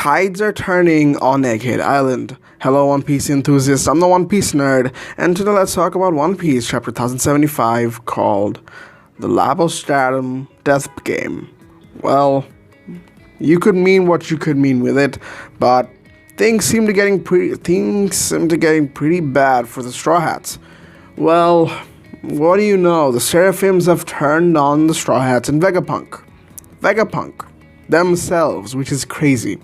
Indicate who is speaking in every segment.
Speaker 1: Tides are turning on Egghead Island. Hello One Piece enthusiasts, I'm the One Piece nerd, and today let's talk about One Piece chapter 1075 called The Labostratum Death Game. Well, you could mean what you could mean with it, but things seem to getting pretty bad for the Straw Hats. Well, what do you know? The Seraphims have turned on the Straw Hats and Vegapunk themselves, which is crazy.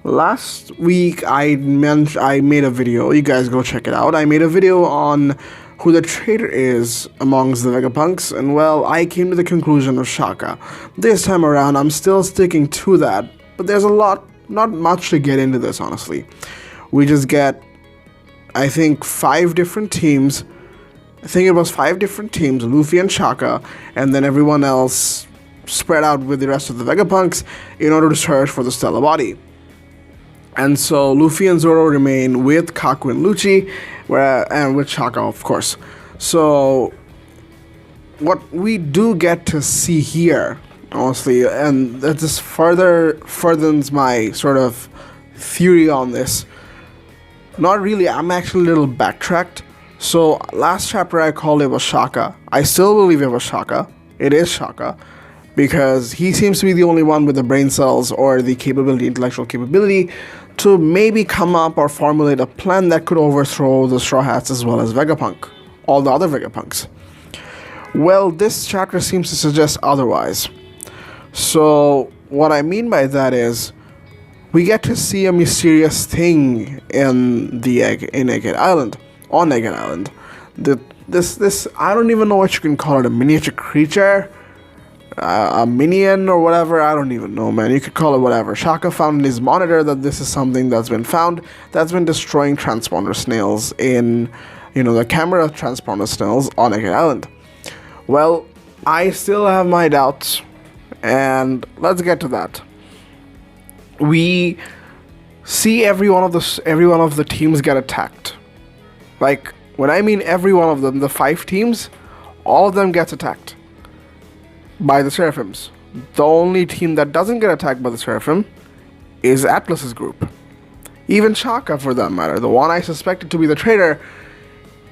Speaker 1: Last week I made a video. You guys go check it out. I made a video on who the traitor is amongst the Vegapunks, and well, I came to the conclusion of Shaka. This time around, I'm still sticking to that, but there's not much to get into this, honestly. We just get, I think, 5 different teams. I think it was 5 different teams, Luffy and Shaka, and then everyone else spread out with the rest of the Vegapunks in order to search for the Stellar Body. And so Luffy and Zoro remain with Kaku and Lucci, and with Shaka, of course. So what we do get to see here, honestly, and that just furthers my sort of theory on this. Not really, I'm actually a little backtracked. So last chapter I called it was Shaka. I still believe it was Shaka. It is Shaka, because he seems to be the only one with the brain cells or the intellectual capability to maybe come up or formulate a plan that could overthrow the Straw Hats as well as Vegapunk, all the other Vegapunks. Well, this chapter seems to suggest otherwise. So what I mean by that is, we get to see a mysterious thing on Egghead Island. This I don't even know what you can call it, a miniature creature, a minion or whatever, I don't even know, man. You could call it whatever. Shaka found in his monitor that this is something that's been found, that's been destroying transponder snails in, the camera transponder snails on Egghead Island. Well, I still have my doubts, and let's get to that. We see every one of the teams get attacked. Like, when I mean every one of them, the 5 teams, all of them gets attacked by the Seraphims. The only team that doesn't get attacked by the Seraphim is Atlas's group. Even Shaka, for that matter, the one I suspected to be the traitor,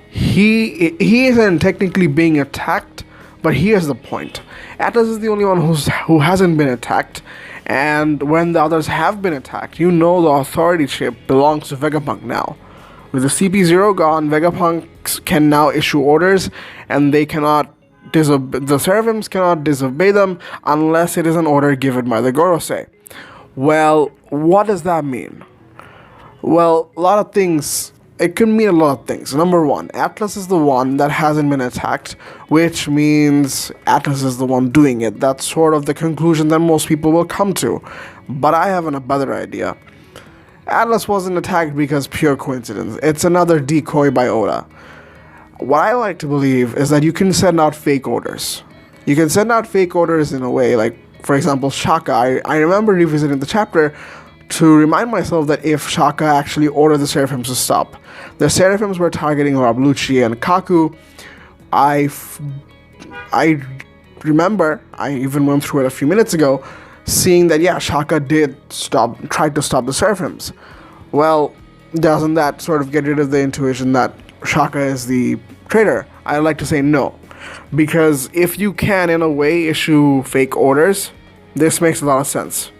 Speaker 1: he isn't technically being attacked, but here's the point. Atlas is the only one who hasn't been attacked, and when the others have been attacked, the authority-ship belongs to Vegapunk now. With the CP0 gone, Vegapunks can now issue orders, and the Seraphims cannot disobey them unless it is an order given by the Gorosei. Well, what does that mean? Well, a lot of things. It could mean a lot of things. Number 1, Atlas is the one that hasn't been attacked, which means Atlas is the one doing it. That's sort of the conclusion that most people will come to. But I have a better idea. Atlas wasn't attacked because pure coincidence. It's another decoy by Oda. What I like to believe is that you can send out fake orders. You can send out fake orders in a way, like, for example, Shaka. I remember revisiting the chapter to remind myself that if Shaka actually ordered the Seraphims to stop. The Seraphims were targeting Rob Lucci and Kaku. I remember, I even went through it a few minutes ago, seeing that, yeah, Shaka tried to stop the Seraphims. Well, doesn't that sort of get rid of the intuition that Shaka is the traitor? I like to say no, because if you can in a way issue fake orders, this makes a lot of sense.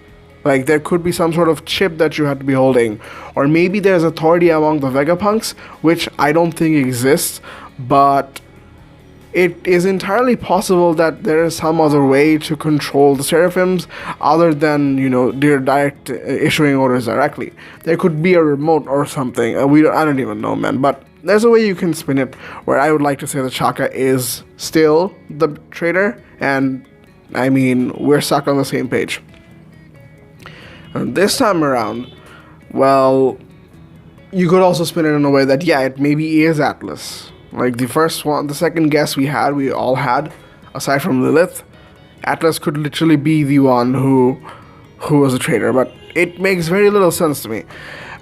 Speaker 1: Like, there could be some sort of chip that you have to be holding, or maybe there's authority among the Vegapunks, which I don't think exists, but it is entirely possible that there is some other way to control the Seraphims other than, their direct issuing orders directly. There could be a remote or something. I don't even know, man, but there's a way you can spin it where I would like to say that Shaka is still the traitor, and I mean, we're stuck on the same page. And this time around, well, you could also spin it in a way that, yeah, it maybe is Atlas. Like the second guess we all had, aside from Lilith, Atlas could literally be the one who was a traitor, but it makes very little sense to me.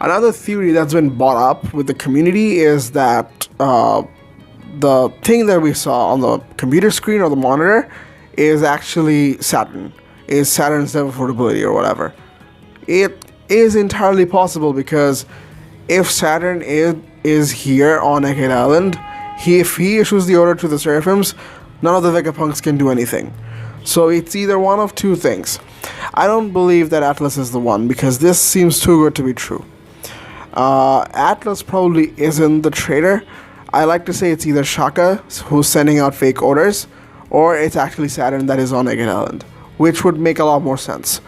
Speaker 1: Another theory that's been brought up with the community is that the thing that we saw on the computer screen or the monitor is actually Saturn. Is Saturn's devil ability or whatever. It is entirely possible, because if Saturn is here on Egghead Island, if he issues the order to the Seraphims, none of the Vegapunks can do anything. So it's either one of two things. I don't believe that Atlas is the one, because this seems too good to be true. Atlas probably isn't the traitor. I like to say it's either Shaka, who's sending out fake orders, or it's actually Saturn that is on Egghead Island, which would make a lot more sense.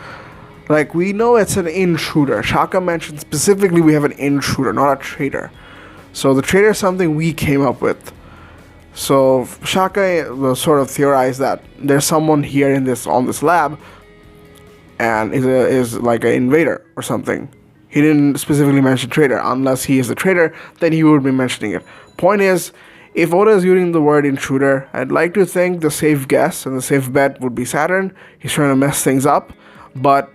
Speaker 1: Like, we know it's an intruder. Shaka mentioned specifically we have an intruder, not a traitor. So the traitor is something we came up with. So Shaka sort of theorized that there's someone here on this lab, and is like an invader or something. He didn't specifically mention traitor. Unless he is the traitor, then he would be mentioning it. Point is, if Oda is using the word intruder, I'd like to think the safe guess and the safe bet would be Saturn. He's trying to mess things up, but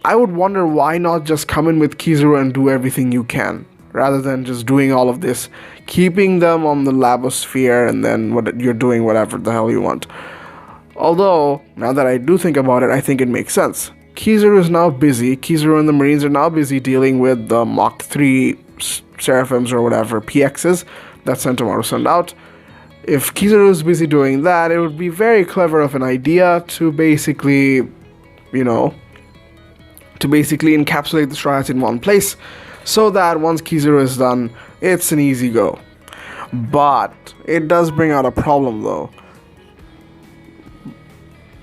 Speaker 1: I would wonder why not just come in with Kizaru and do everything you can, rather than just doing all of this, keeping them on the labosphere, and then you're doing whatever the hell you want. Although, now that I do think about it, I think it makes sense. Kizaru is now busy. Kizaru and the Marines are now busy dealing with the Mach 3 Seraphims or whatever, PXs, that Sentomaru sent out. If Kizaru is busy doing that, it would be very clever of an idea to basically, encapsulate the Straw Hats in one place, so that once Kizaru is done, it's an easy go. But it does bring out a problem, though.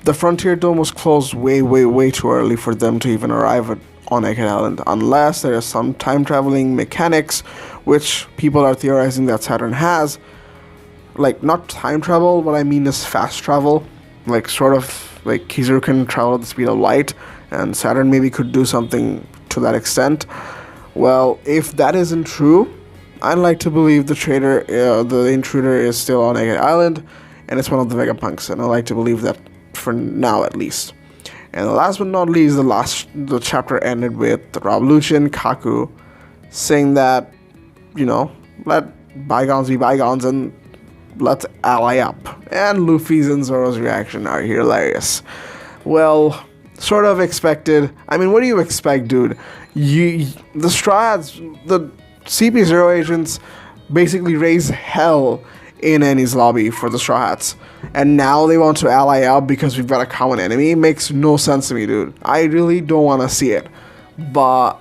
Speaker 1: The Frontier Dome was closed way too early for them to even arrive on Egghead Island, unless there is some time traveling mechanics, which people are theorizing that Saturn has. Like, not time travel, what I mean is fast travel. Like, sort of like Kizaru can travel at the speed of light, and Saturn maybe could do something to that extent. Well, if that isn't true, I'd like to believe the intruder is still on Egghead Island, and it's one of the Vegapunks, and I like to believe that for now at least. And last but not least, the chapter ended with Rob Lucci and Kaku saying that, let bygones be bygones and let's ally up. And Luffy's and Zoro's reaction are hilarious. Well, sort of expected. I mean, what do you expect, dude? The Straw Hats, the CP0 agents basically raise hell in Annie's lobby for the Straw Hats, and now they want to ally up because we've got a common enemy. It makes no sense to me, dude. I really don't want to see it. But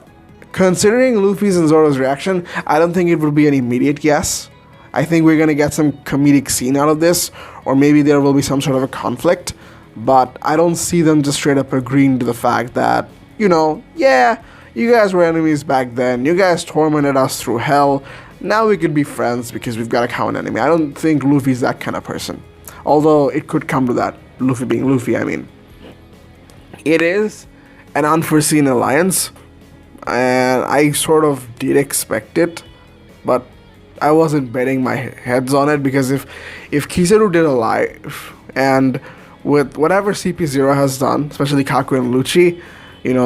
Speaker 1: considering Luffy's and Zoro's reaction, I don't think it would be an immediate yes. I think we're gonna get some comedic scene out of this, or maybe there will be some sort of a conflict, but I don't see them just straight up agreeing to the fact that, yeah, you guys were enemies back then, you guys tormented us through hell, now we could be friends because we've got a common enemy. I don't think Luffy's that kind of person. Although it could come to that, Luffy being Luffy, I mean. It is an unforeseen alliance, and I sort of did expect it, but I wasn't betting my heads on it, because if Kizaru did alive, and with whatever CP0 has done, especially Kaku and Lucci,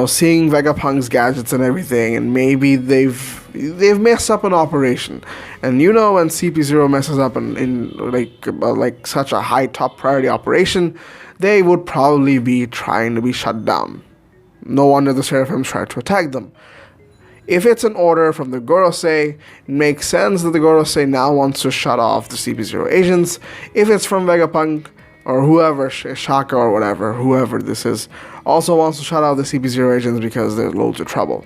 Speaker 1: seeing Vegapunk's gadgets and everything, and maybe they've messed up an operation, and when CP0 messes up in like such a high top priority operation, they would probably be trying to be shut down. No wonder the Seraphims tried to attack them. If it's an order from the Gorosei, it makes sense that the Gorosei now wants to shut off the CP0 agents. If it's from Vegapunk, or whoever, Shaka or whatever, whoever this is, also wants to shut out the CP0 agents because there's loads of trouble.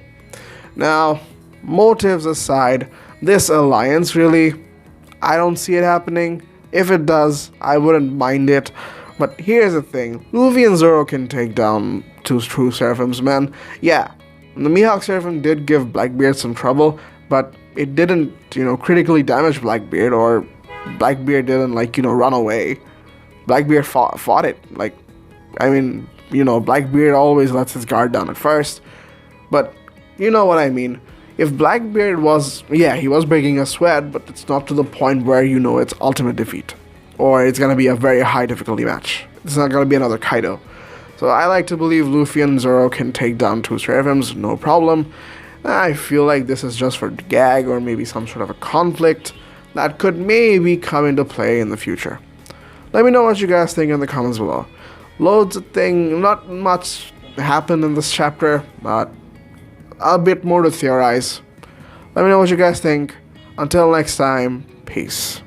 Speaker 1: Now, motives aside, this alliance really, I don't see it happening. If it does, I wouldn't mind it. But here's the thing, Luffy and Zoro can take down two true Seraphims, man. Yeah, the Mihawk Seraphim did give Blackbeard some trouble, but it didn't, critically damage Blackbeard, or Blackbeard didn't, run away. Blackbeard fought it. Blackbeard always lets his guard down at first. But, you know what I mean. If Blackbeard was, he was breaking a sweat, but it's not to the point where it's ultimate defeat. Or it's going to be a very high difficulty match. It's not going to be another Kaido. So I like to believe Luffy and Zoro can take down two Seraphims, no problem. I feel like this is just for gag, or maybe some sort of a conflict that could maybe come into play in the future. Let me know what you guys think in the comments below. Loads of things, not much happened in this chapter, but a bit more to theorize. Let me know what you guys think. Until next time, peace.